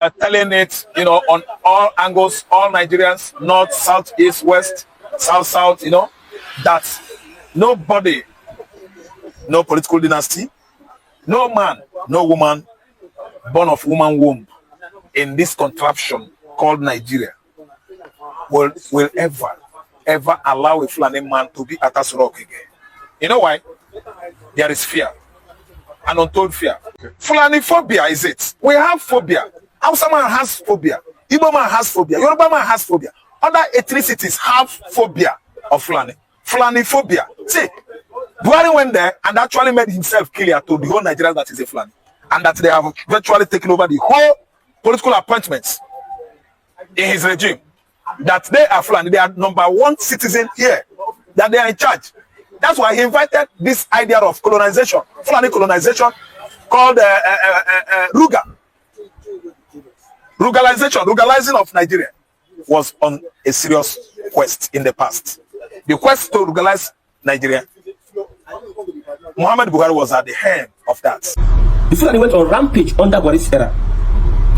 telling it, on all angles, all Nigerians, north, south, east, west, south, that nobody, no political dynasty, no man, no woman born of woman womb in this contraption called Nigeria will ever allow a Fulani man to be at us rock again. You know why? There is fear, an untold fear. Fulani phobia is it? We have phobia. Hausa man has phobia. Igbo man has phobia. Yoruba man has phobia. Other ethnicities have phobia of Fulani. Fulani phobia. See, Buhari went there and actually made himself clear to the whole Nigeria that he's a Fulani, and that they have virtually taken over the whole political appointments in his regime. That they are Fulani. They are number one citizen here. That they are in charge. That's why he invited this idea of colonization, Fulani colonization, called Ruga. Rugalizing of Nigeria was on a serious quest in the past. The quest to rugalize Nigeria, Muhammad Buhari was at the helm of that. The Fulani went on rampage under Buhari's era,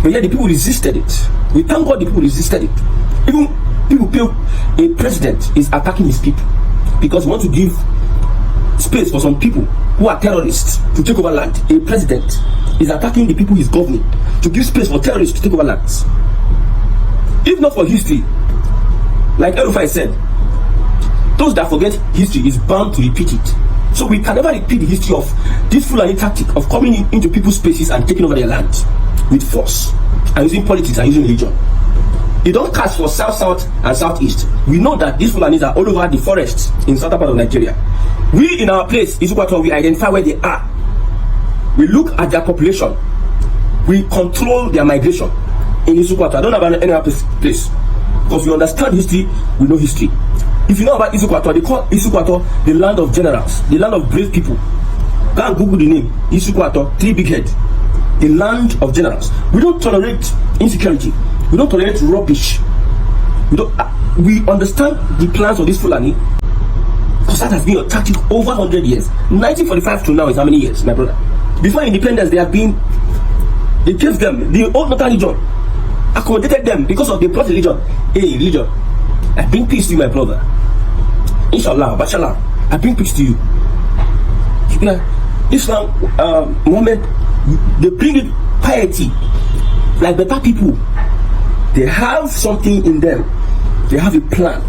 but yet the people resisted it. We thank God the people resisted it. Even people feel a president is attacking his people because he wants to give space for some people who are terrorists to take over land. A president is attacking the people he's governing to give space for terrorists to take over lands. If not for history, like Erufai said, those that forget history is bound to repeat it. So we can never repeat the history of this Fulani tactic of coming into people's spaces and taking over their land with force and using politics and using religion. They don't cast for south and southeast. We know that these Fulanis are all over the forests in southern part of Nigeria. We in our place, Isukwato, we identify where they are. We look at their population. We control their migration in Isukwato. I don't know about any other place. Because we understand history, we know history. If you know about Isukwato, they call Isukwato the land of generals, the land of brave people. Go and Google the name, Isukwato, 3 big head. The land of generals. We don't tolerate insecurity. We don't tolerate rubbish. We understand the plans of this Fulani, because that has been a tactic over 100 years. 1945 to now is how many years, my brother? Before independence, they gave them the old local religion, accommodated them because of the brought religion. Hey, religion, I bring peace to you, my brother. Inshallah, Bachelor, I bring peace to you. Islam, Muhammad, they bring it piety, like better people. They have something in them. They have a plan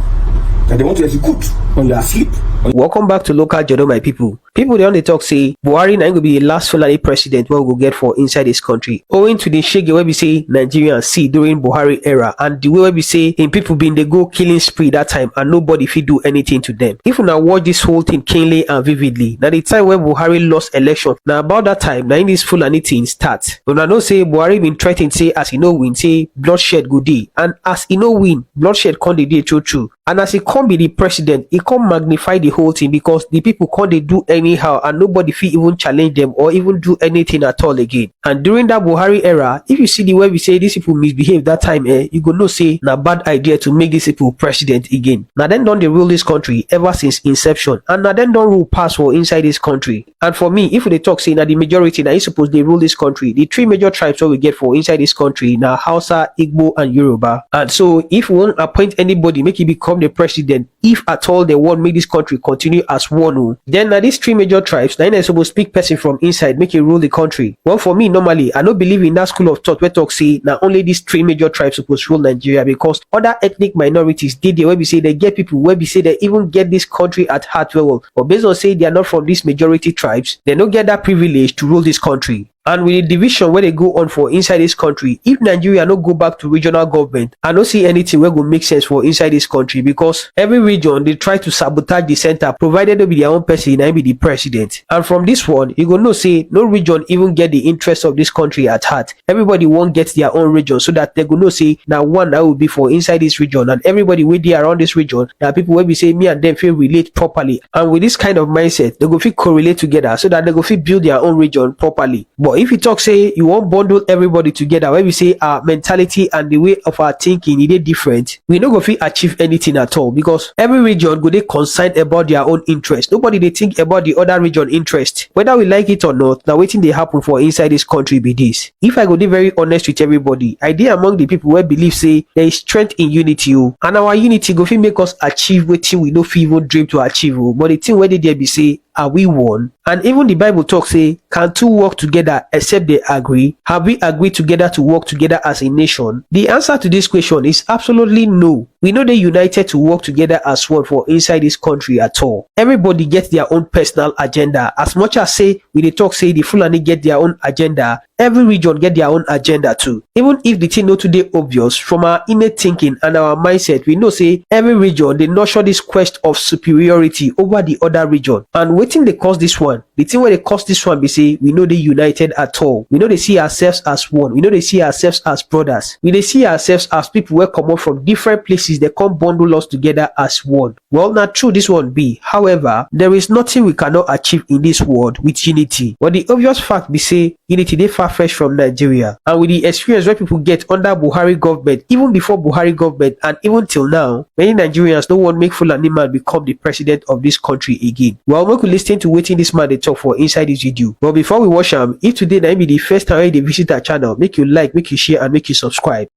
that they want to execute when you are asleep. Welcome back to Local Journal, my people. People they on the talk say Buhari na go be the last Fulani president we will get for inside this country. Owing to the shege where we say Nigerian see during Buhari era and the way where we say in people been they go killing spree that time and nobody fit do anything to them. If you now watch this whole thing keenly and vividly, now the time when Buhari lost election, now about that time now in this Fulani thing start. But I know say Buhari been threatening say as he no win say bloodshed go dey, and as he no win bloodshed come the day true. And as he come be the president, he come magnify the whole thing because the people can't they do anyhow and nobody fit even challenge them or even do anything at all again. And during that Buhari era, if you see the way we say these people misbehave that time, you go no say na bad idea to make these people president again. Now then don't they rule this country ever since inception, and now then don't rule pass for inside this country. And for me, if they talk say na the majority now you suppose they rule this country, the 3 major tribes what we get for inside this country now Hausa, Igbo and Yoruba. And so if we won't appoint anybody make it become the president, if at all they want make this country continue as one, then now these 3 major tribes now they supposed to speak person from inside make it rule the country. Well, for me normally I don't believe in that school of thought where talk say now only these 3 major tribes supposed to rule Nigeria, because other ethnic minorities did the way we say they get people where we say they even get this country at heart well, but based on say they are not from these majority tribes, they don't get that privilege to rule this country. And with the division where they go on for inside this country, if Nigeria no go back to regional government, I don't see anything where go make sense for inside this country, because every region they try to sabotage the center, provided they be their own person and be the president. And from this one, you go no say no region even get the interest of this country at heart. Everybody won't get their own region, so that they go no say now one that will be for inside this region, and everybody with there around this region, now people will be say me and them feel relate properly. And with this kind of mindset, they go feel correlate together so that they go feel build their own region properly. But But if you talk say you won't bundle everybody together, where we say our mentality and the way of our thinking it is different, we no go fit achieve anything at all, because every region go they concerned about their own interest. Nobody they think about the other region interest. Whether we like it or not, now waiting they happen for inside this country be this. If I go be very honest with everybody, I dey among the people where believe say there is strength in unity, and our unity go fit make us achieve what we no fit even dream to achieve. But the thing where they there be say, are we one? And even the Bible talks say, can two work together except they agree? Have we agreed together to work together as a nation? The answer to this question is absolutely no. We know they united to work together as one for inside this country at all. Everybody gets their own personal agenda. As much as say we dey talk say the Fulani get their own agenda, every region get their own agenda too. Even if the thing not today obvious, from our innate thinking and our mindset, we know say every region they nurture this quest of superiority over the other region. And waiting they cause this one. The thing where they cause this one be say we know they united at all. We know they see ourselves as one. We know they see ourselves as brothers. We they see ourselves as people where come up from different places. They come bundle us together as one. Well, not true this one be. However, there is nothing we cannot achieve in this world with unity. But the obvious fact be say unity they far-fetched from Nigeria. And with the experience where people get under Buhari government, even before Buhari government and even till now, many Nigerians don't want make Fulani man become the president of this country again. Well, we could listen to waiting this man they talk for inside this video. But before we watch him, if today that be the first time they visit our channel, make you like, make you share, and make you subscribe.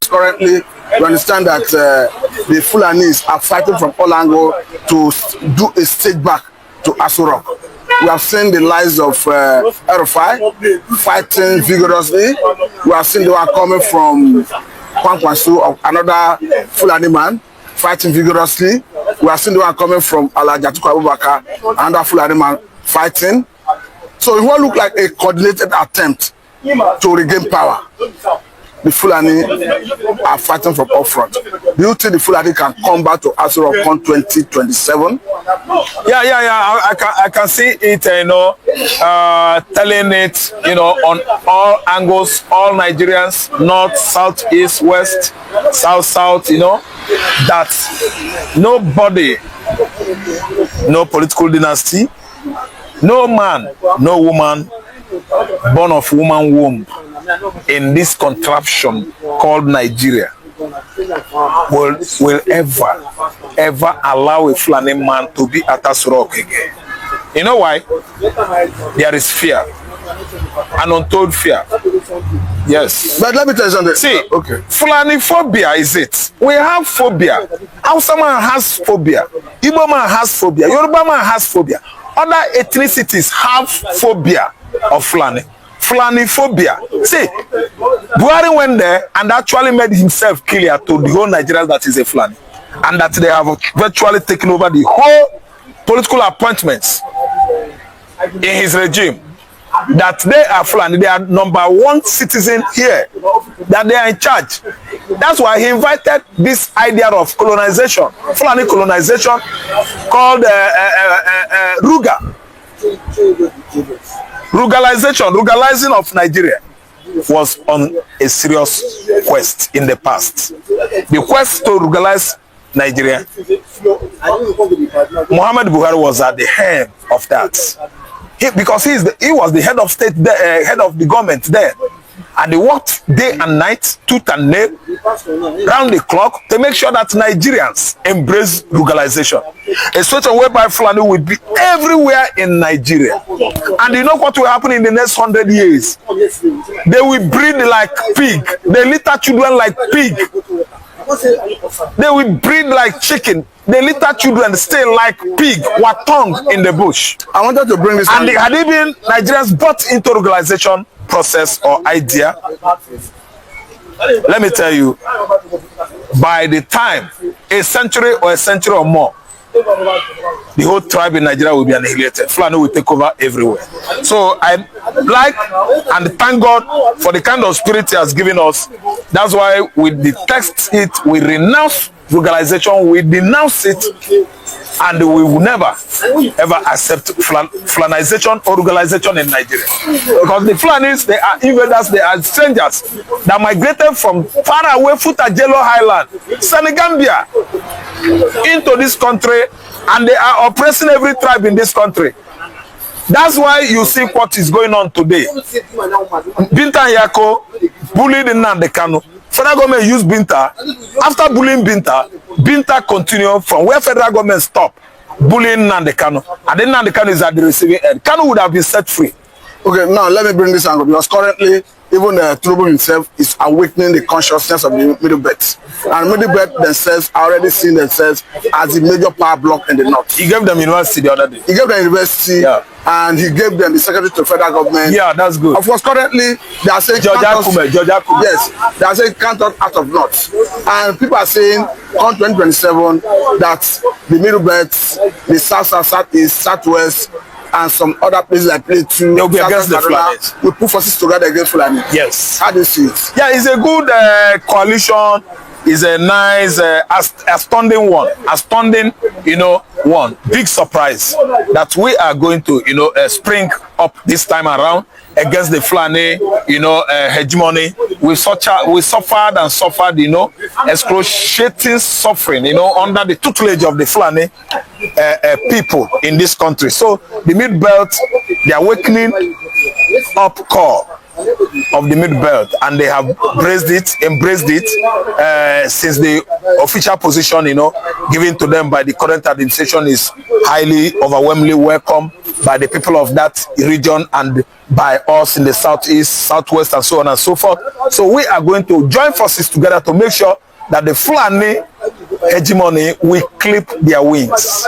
Currently, we understand that the Fulanis are fighting from all angles to do a stage back to Aso Rock. We have seen the lives of Erufai fighting vigorously. We have seen they were coming from Kwankwasu, another Fulani man, fighting vigorously. We have seen they were coming from Alajatuku Abubakar, another Fulani man, fighting. So it won't look like a coordinated attempt to regain power. The Fulani are fighting from up front. Do you think the Fulani can come back to Aso Rock on 2027? Yeah. I can see it, telling it, on all angles, all Nigerians, north, south, east, west, south, that nobody, no political dynasty, no man, no woman, born of woman womb, in this contraption called Nigeria will ever allow a Fulani man to be at Aso Rock again. You know why? There is fear, an untold fear. Yes. But let me tell you something. See, okay. Fulani phobia is it. We have phobia. Hausa man has phobia. Igbo man has phobia. Yoruba man has phobia. Other ethnicities have phobia of Fulani. Fulani phobia. See, Buhari went there and actually made himself clear to the whole Nigerians that is a Fulani, and that they have virtually taken over the whole political appointments in his regime. That they are Fulani, they are #1 citizen here, that they are in charge. That's why he invited this idea of colonization, Fulani colonization, called Ruga. Rugalizing of Nigeria was on a serious quest in the past. The quest to rugalize Nigeria, Muhammad Buhari was at the head of that. Because he was the head of state, head of the government there. And they worked day and night, tooth and nail, round the clock, to make sure that Nigerians embrace rugalization. A situation whereby Fulani will be everywhere in Nigeria. And you know what will happen in the next 100 years? They will breed like pig. They litter children like pig. They will breed like chicken. They litter children stay like pig, watong in the bush. I wanted to bring this. And had even Nigerians bought into rugalization process or idea, let me tell you, by the time a century or more, the whole tribe in Nigeria will be annihilated. Fulani will take over everywhere. So I like and thank God for the kind of spirit he has given us. That's why we detest it, we renounce legalization, we denounce it, and we will never ever accept Fulanization or legalization in Nigeria. Because the Fulanis, they are invaders, they are strangers that migrated from far away Futajelo Highland, Senegambia, into this country, and they are oppressing every tribe in this country. That's why you see what is going on today. Binta Yako bullied Nnamdi Kanu. Federal government used Binta. After bullying Binta, Binta continued from where federal government stopped bullying Nnamdi Kanu. And then Nnamdi Kanu is at the receiving end. Kanu would have been set free. Okay, now let me bring this angle, because currently even Tinubu himself is awakening the consciousness of the Middle Belt. And Middle Belt themselves are already seeing themselves as the major power block in the north. He gave them university the other day. He gave them university, and he gave them the secretary to federal government. Yeah, that's good. Of course, currently they are saying George Akume. Yes, they are saying count us out of north. And people are saying on 2027 that the Middle Belt, the southeast, southwest, and some other places like Plateau, they'll be against the Fulanis. We put forces together against Fulani. Yes. How do you see it? Yeah, it's a good coalition. It's a nice, astounding one. Astounding, one. Big surprise that we are going to, spring up this time around against the Fulani, hegemony. We suffered, excruciating suffering, under the tutelage of the Fulani people in this country. So the Mid-Belt, the awakening up core of the Mid-Belt, and they have embraced it since the official position, given to them by the current administration is highly, overwhelmingly welcome by the people of that region and by us in the southeast, southwest, and so on and so forth. So we are going to join forces together to make sure that the Fulani hegemony will clip their wings.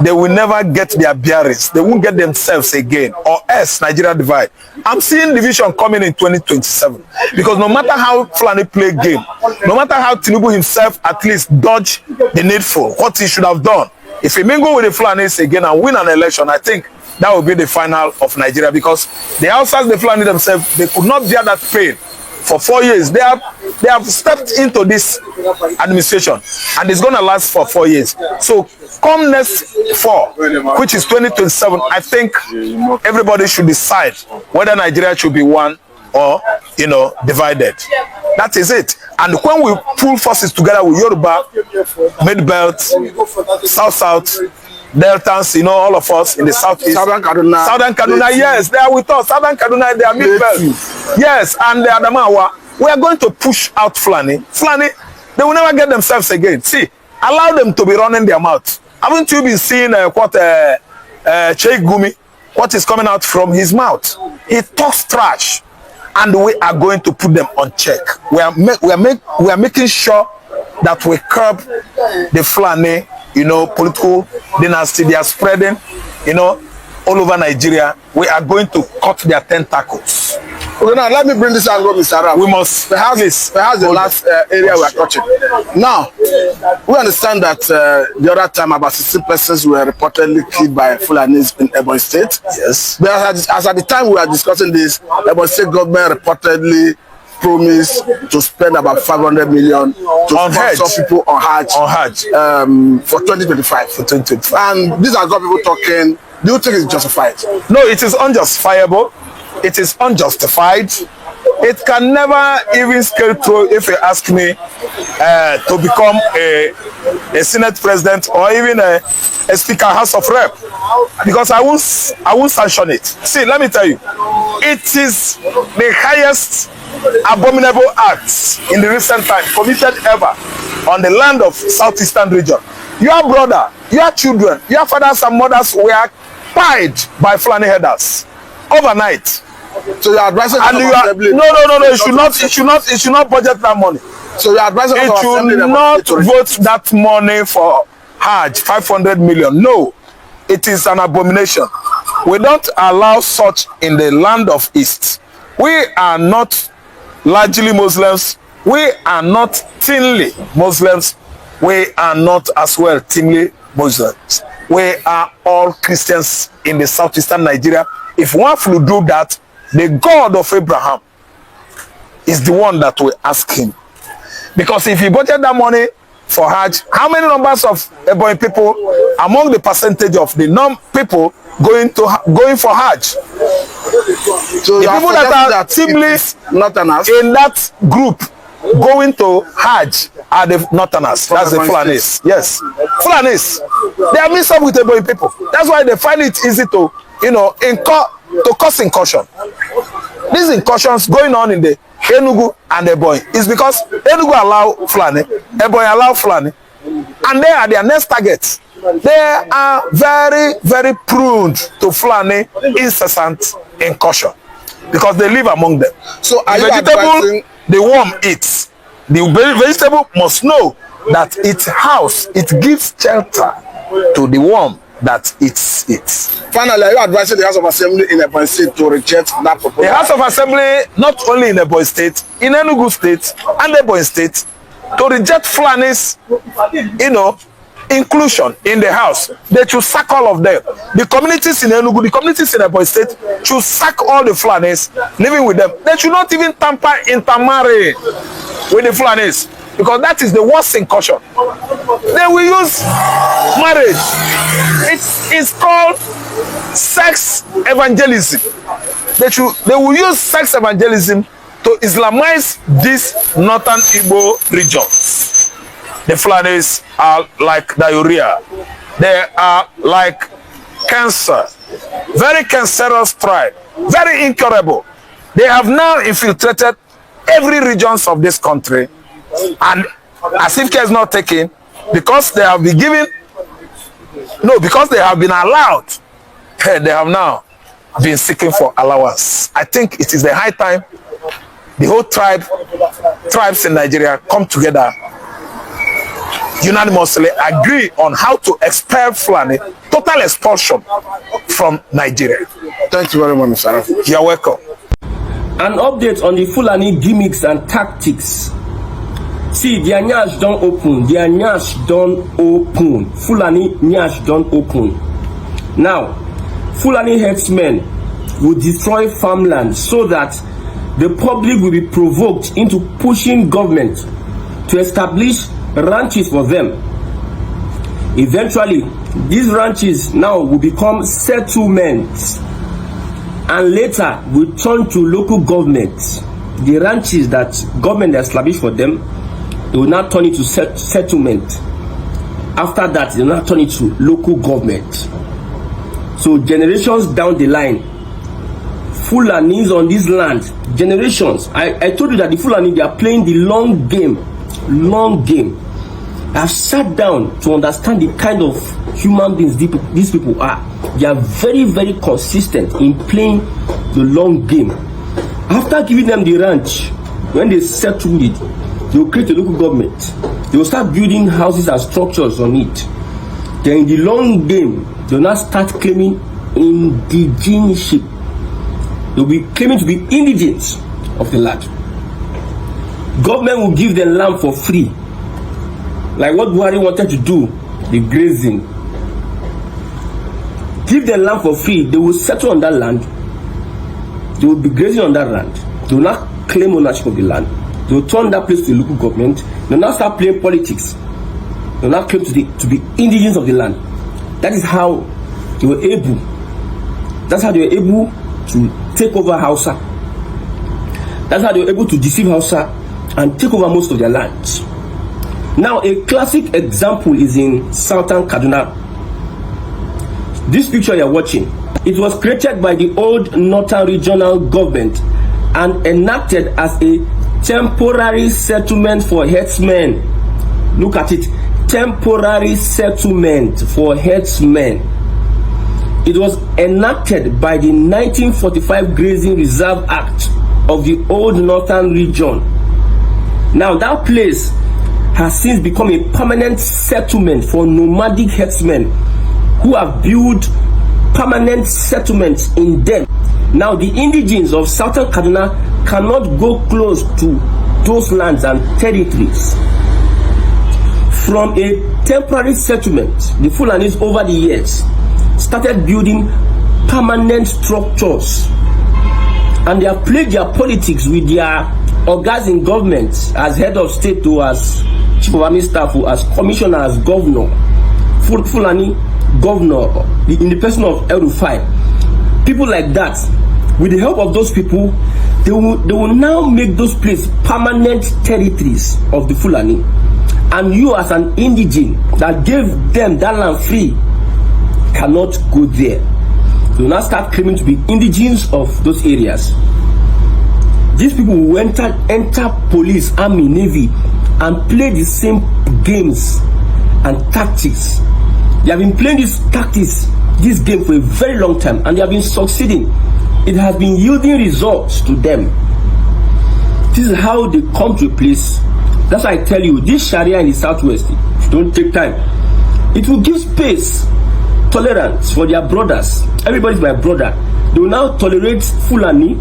They will never get their bearings. They won't get themselves again, or else Nigeria divide. I'm seeing division coming in 2027, because no matter how Fulani play game, no matter how Tinubu himself at least dodge the needful, what he should have done, if he mingle with the Fulanis again and win an election, I think that will be the final of Nigeria, because the outsiders, the Fulani themselves, they could not bear that pain. For 4 years, they have stepped into this administration, and it's going to last for 4 years. So come next fall, which is 2027, I think everybody should decide whether Nigeria should be one or divided. That is it. And when we pull forces together with Yoruba, Mid-Belt, South, Deltans, all of us in the southeast. Southern Kaduna, yes, they are with us. Southern Kaduna, they are Mid-Belt. Yes, and the Adamawa. We are going to push out Fulani. Fulani, they will never get themselves again. See, allow them to be running their mouth. Haven't you been seeing what Sheikh Gumi, what is coming out from his mouth? He talks trash, and we are going to put them on check. We are making sure that we curb the Fulani, political dynasty. They are spreading, all over Nigeria. We are going to cut their tentacles. Okay, now let me bring this angle, Mr. Ram. We must. Perhaps the last area we are touching. Now, we understand that the other time about 16 persons were reportedly killed by Fulanis in Ebonyi State. Yes. But as at the time we are discussing this, Ebonyi State government reportedly promised to spend about 500 million to sponsor people on Hajj for 2025. And these are got people talking. Do you think it's justified? No, it is unjustifiable. It is unjustified. It can never even scale through, if you ask me, to become a Senate president or even a Speaker House of Rep, because I won't sanction it. See, let me tell you, it is the highest abominable acts in the recent time committed ever on the land of southeastern region. Your brother, your children, your fathers and mothers were pied by Fulani headers overnight. So you're advising and you are, no, it should not budget that money. So you're advising it should not vote that money for Hajj, 500 million. No, it is an abomination. We don't allow such in the land of East. We are not largely Muslims. We are not thinly Muslims. We are not as well thinly Muslims. We are all Christians in the southeastern Nigeria. If one will do that, the God of Abraham is the one that will ask him. Because if he budget that money for Hajj. How many numbers of Ebonyi people among the percentage of the people going for Hajj? So the people that are simply Northerners in that group going to Hajj are the Northerners. That's the Fulanis. Yes, Fulanis. They are mixed up with Ebonyi people. That's why they find it easy to, cause incursion. These incursions going on in the Enugu and Ebonyi is because Enugu allow Fulani, Ebonyi allow Fulani, and they are their next targets. They are very, very prone to Fulani incessant incursion because they live among them. So are the vegetable the worm eats, the vegetable must know that its house, it gives shelter to the worm that eats it. Finally, are you advising the House of Assembly in Ebonyi State to reject that proposal? The House of Assembly, not only in Ebonyi State, in Enugu State and Ebonyi State, to reject Fulani's, inclusion in the House. They should sack all of them. The communities in Enugu, the communities in Ebonyi State should sack all the Fulanis living with them. They should not even intermarry with the Fulanis, because that is the worst incursion. They will use marriage. It's called sex evangelism. They will use sex evangelism to Islamize these northern Igbo regions. The Fulanis are like diarrhea. They are like cancer. Very cancerous tribe. Very incurable. They have now infiltrated every regions of this country, and as if care is not taken, because they have been given, because they have been allowed, they have now been seeking for allowance. I think it is the high time the whole tribes in Nigeria come together, unanimously agree on how to expel Fulani, total expulsion from Nigeria. Thank you very much, Mr. Arafo. You're welcome. An update on the Fulani gimmicks and tactics. See, their nyash don't open. Their nyash don't open. Fulani nyash don't open. Now, Fulani herdsmen will destroy farmland so that the public will be provoked into pushing government to establish ranches for them. Eventually, these ranches now will become settlements, and later will turn to local governments. The ranches that government established for them, they will now turn into settlement. After that, they will now turn into local government. So generations down the line, Fulanis on this land, generations. I told you that the Fulani, they are playing the long game. Long game. I've sat down to understand the kind of human beings these people are. They are very, very consistent in playing the long game. After giving them the ranch, when they settle it, they will create a local government. They will start building houses and structures on it. Then in the long game, they will now start claiming indigenship. They will be claiming to be indigents of the land. Government will give them land for free, like what Buhari wanted to do, the grazing. Give them land for free, they will settle on that land. They will be grazing on that land. They will not claim ownership of the land. They will turn that place to a local government. They will not start playing politics. They will not claim to be indigents of the land. That is how they were able. That's how they were able to take over Hausa. That's how they were able to deceive Hausa and take over most of their lands. Now, a classic example is in southern Kaduna. This picture you're watching, it was created by the old northern regional government and enacted as a temporary settlement for herdsmen. Look at it, temporary settlement for herdsmen. It was enacted by the 1945 Grazing Reserve Act of the old northern region. Now that place has since become a permanent settlement for nomadic herdsmen who have built permanent settlements in them. Now the indigenes of southern Kaduna cannot go close to those lands and territories. From a temporary settlement, the Fulanis over the years started building permanent structures, and they have played their politics with their organs in government, as head of state or as chief chief of army staff, as commissioner, as governor, Fulani governor, in the person of El-Rufai, people like that, with the help of those people, they will now make those places permanent territories of the Fulani. And you, as an indigene that gave them that land free, cannot go there. They will now start claiming to be indigenes of those areas. These people will enter police, army, navy, and play the same games and tactics. They have been playing this game for a very long time, and they have been succeeding. It has been yielding results to them. This is how they come to a place. That's why I tell you, this Sharia in the Southwest, if you don't take time, it will give space, tolerance for their brothers. Everybody's my brother. They will now tolerate Fulani.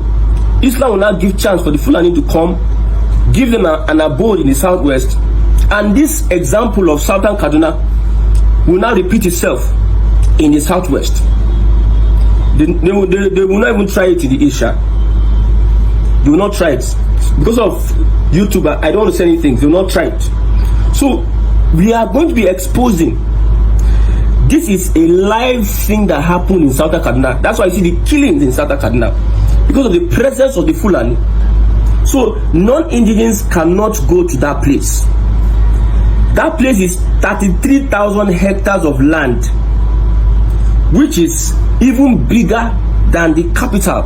Islam will now give chance for the Fulani to come, give them an abode in the Southwest, and this example of Southern Kaduna will now repeat itself in the Southwest. They will not even try it in the Asia. They will not try it. Because of YouTube, I don't want to say anything. They will not try it. So, we are going to be exposing. This is a live thing that happened in Southern Kaduna. That's why you see the killings in Southern Kaduna. Because of the presence of the Fulani. So, non-Indians cannot go to that place. That place is 33,000 hectares of land, which is even bigger than the capital,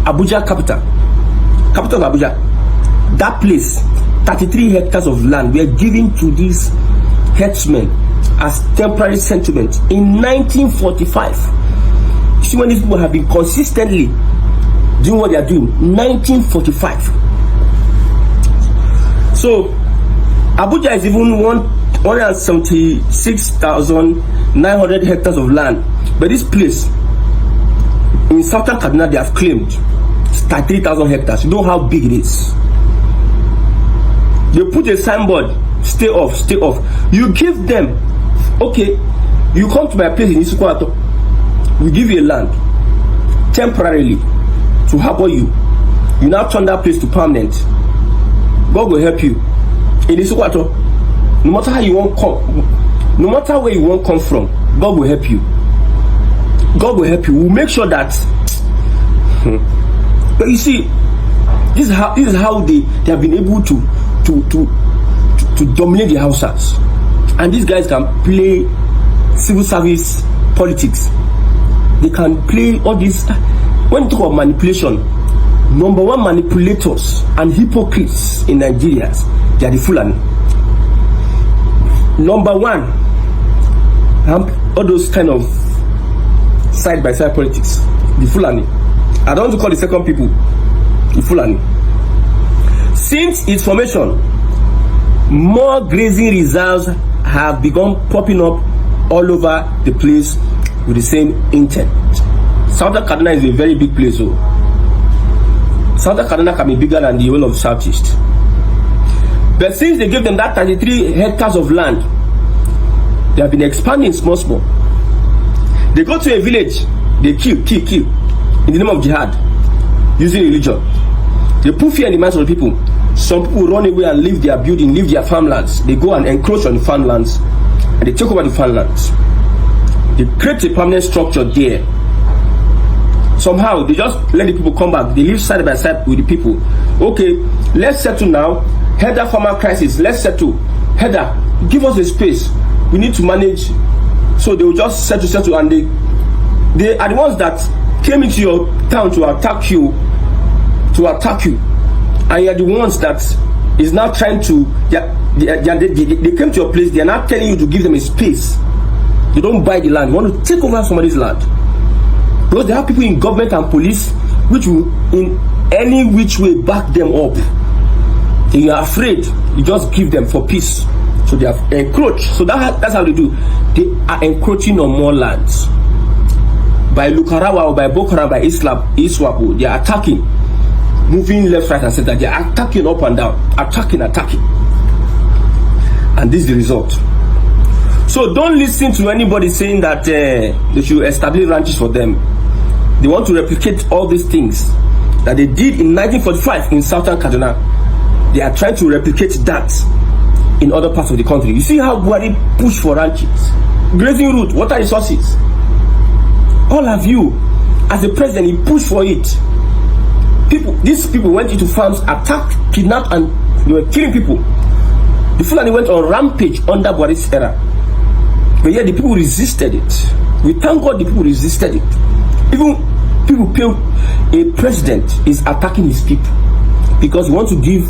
Abuja capital of Abuja. That place, 33 hectares of land, were given to these herdsmen as temporary settlement in 1945. You see, when these people have been consistently doing what they are doing, 1945. So, Abuja is even 176,900 hectares of land. But this place, in Southern Kaduna, they have claimed 33,000 hectares. You know how big it is. They put a signboard, stay off, stay off. You give them, okay, you come to my place in Isukwato, we give you a land temporarily to harbor you. You now turn that place to permanent. God will help you. In Isukwato, no matter how you want come, no matter where you want come from, God will help you. God will help you. We'll make sure that. But you see, this is how they have been able to dominate the houses. And these guys can play civil service politics. They can play all this. When you talk about manipulation, number one manipulators and hypocrites in Nigeria, they are the Fulani. Number one, all those kind of side-by-side politics, the Fulani. I don't want to call the second people the Fulani. Since its formation, more grazing reserves have begun popping up all over the place with the same intent. Southern Kaduna is a very big place, so Southern Kaduna can be bigger than the whole of Southeast. But since they gave them that 33 hectares of land, they have been expanding small. They go to a village, they kill in the name of jihad, using religion. They put fear in the minds of the people. Some people run away and leave their building, leave their farmlands. They go and encroach on the farmlands, and they take over the farmlands. They create a permanent structure there. Somehow, they just let the people come back. They live side by side with the people. Okay, let's settle now. Header farmer crisis, let's settle. Header, give us a space. We need to manage. So they will just settle, and they are the ones that came into your town to attack you. And you're the ones that is now trying to, they came to your place, they are not telling you to give them a space. They don't buy the land. You want to take over somebody's land. Because they have people in government and police which will in any which way back them up. If you are afraid, you just give them for peace. So they have encroached. So that's how they do. They are encroaching on more lands. By Lukarawa or by Boko Haram, by Iswapo, they are attacking. Moving left, right, and center. They are attacking up and down. Attacking. And this is the result. So don't listen to anybody saying that they should establish ranches for them. They want to replicate all these things that they did in 1945 in Southern Kaduna. They are trying to replicate that in other parts of the country. You see how Buhari pushed for ranches, grazing route, water resources. All of you, as a president, he pushed for it. These people went into farms, attacked, kidnapped, and they were killing people. The Fulani went on rampage under Buhari's era. But yet the people resisted it. We thank God the people resisted it. Even people feel a president is attacking his people because he wants to give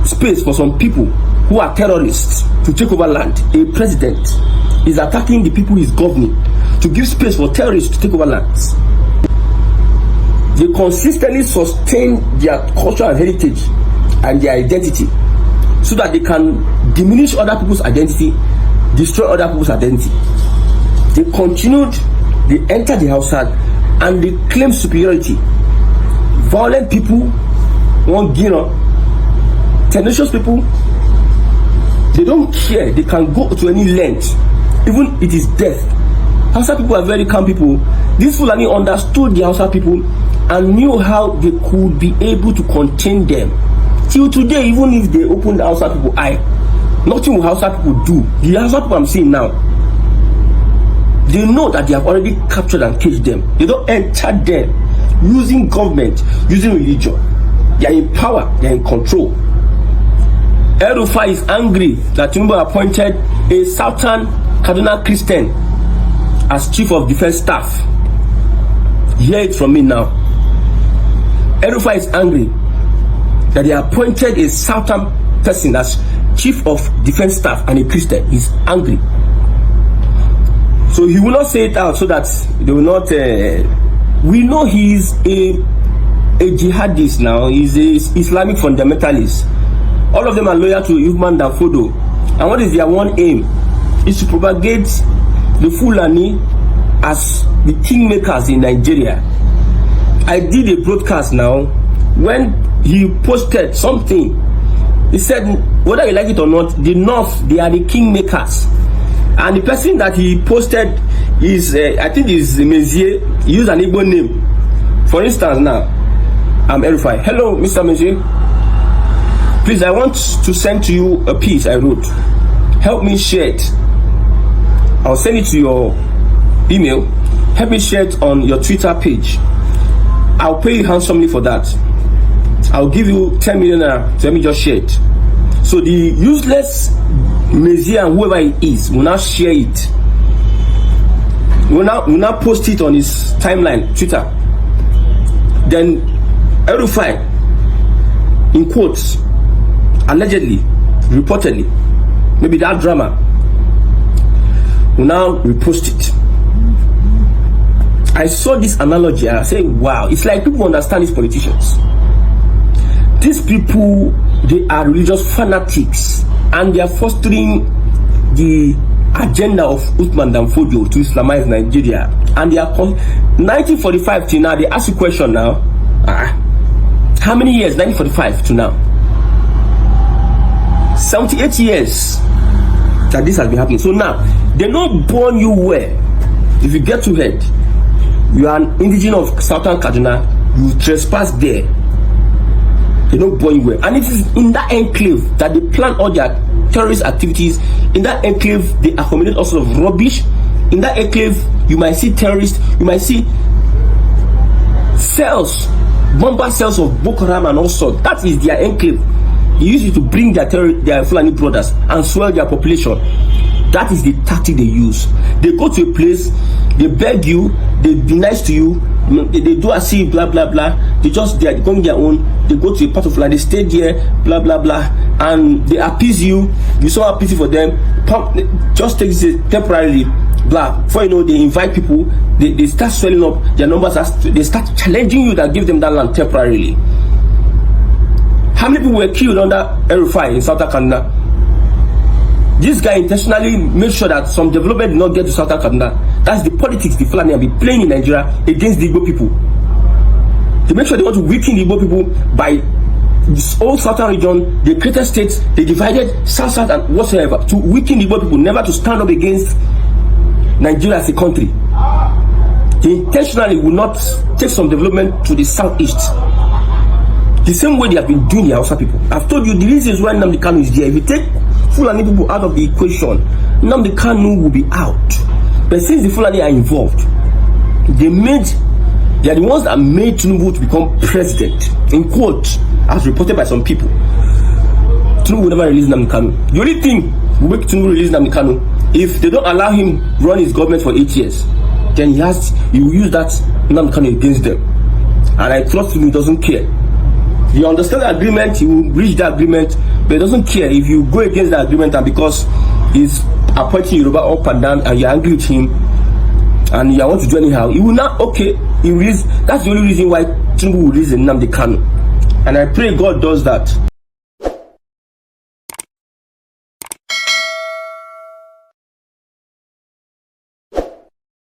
space for some people who are terrorists to take over land. A president is attacking the people he's governing to give space for terrorists to take over lands. They consistently sustain their culture and heritage and their identity so that they can diminish other people's identity, destroy other people's identity. They continued, they entered the house and they claim superiority. Violent people, tenacious people, they don't care. They can go to any length, even it is death. Hausa people are very calm people. These Fulani understood the Hausa people and knew how they could be able to contain them. Till today, even if they open the Hausa people eye, nothing will Hausa people do. The Hausa people I'm seeing now, they know that they have already captured and caged them. They don't enter them using government, using religion. They are in power, they are in control. El-Rufai is angry that Tinubu appointed a Southern Kaduna Christian as Chief of Defense Staff. Hear it from me now. El-Rufai is angry that they appointed a Southern person as Chief of Defense Staff and a Christian. He's angry. So he will not say it out so that they will not. We know he is a jihadist now. He's a Islamic fundamentalist. All of them are loyal to Uthman Danfodo. And what is their one aim? Is to propagate the Fulani as the kingmakers in Nigeria. I did a broadcast now when he posted something. He said, whether you like it or not, the North, they are the kingmakers. And the person that he posted is, I think is Mezier. He used an Igbo name. For instance now, I'm El-Rufai. Hello, Mr. Mezier. Please, I want to send to you a piece I wrote. Help me share it. I'll send it to your email. Help me share it on your Twitter page. I'll pay you handsomely for that. I'll give you 10 million naira to let me just share it. So the useless Mezier and whoever he is will now share it. Will now post it on his timeline, Twitter. Then El-Rufai, in quotes, allegedly, reportedly, maybe that drama, will now repost it. I saw this analogy and I said, wow, it's like people understand these politicians. These people, they are religious fanatics and they are fostering the agenda of Uthman Danfodio to Islamize Nigeria. And they are 1945 till now. They ask you a question now. How many years? 1945 to now. 78 years that this has been happening. So now they not born you well. If you get to head, you are an indigenous of Southern Kaduna, you trespass there. They don't born you well. And it is in that enclave that they plan all their terrorist activities. In that enclave, they accommodate all sorts of rubbish. In that enclave, you might see terrorists, you might see cells, bomber cells of Boko Haram and also. That is their enclave. They use it to bring their Fulani brothers and swell their population. That is the tactic they use. They go to a place, they beg you, they be nice to you, they do as if blah blah blah. They are going their own. They go to a part of land, they stay there, blah blah blah, and they appease you. You saw pity for them. Just take this temporarily, blah. Before you know, they invite people. They start swelling up their numbers. They start challenging you that give them that land temporarily. How many people were killed under El-Rufai in Southern Kaduna? This guy intentionally made sure that some development did not get to Southern Kaduna. That's the politics the Fulani have been playing in Nigeria against the Igbo people. They make sure they want to weaken the Igbo people by this whole southern region. They created states, they divided South and whatsoever to weaken the Igbo people, never to stand up against Nigeria as a country. They intentionally will not take some development to the southeast. The same way they have been doing the Hausa people. I've told you the reasons why Nnamdi Kanu is there. If you take Fulani people out of the equation, Nnamdi Kanu will be out. But since the Fulani are involved, they are the ones that made Tinubu to become president, in quote, as reported by some people. Tinubu will never release Nnamdi Kanu. The only thing will make Tinubu release Nnamdi Kanu, if they don't allow him run his government for 8 years, then he will use that Nnamdi Kanu against them. And I trust him, he doesn't care. You understand the agreement, he will reach the agreement, but he doesn't care if you go against the agreement, and because he's appointing Yoruba up and down and you're angry with him and you want to do anyhow, he will not, okay, he release. That's the only reason why Tinubu will release Nnamdi Kanu. And I pray God does that.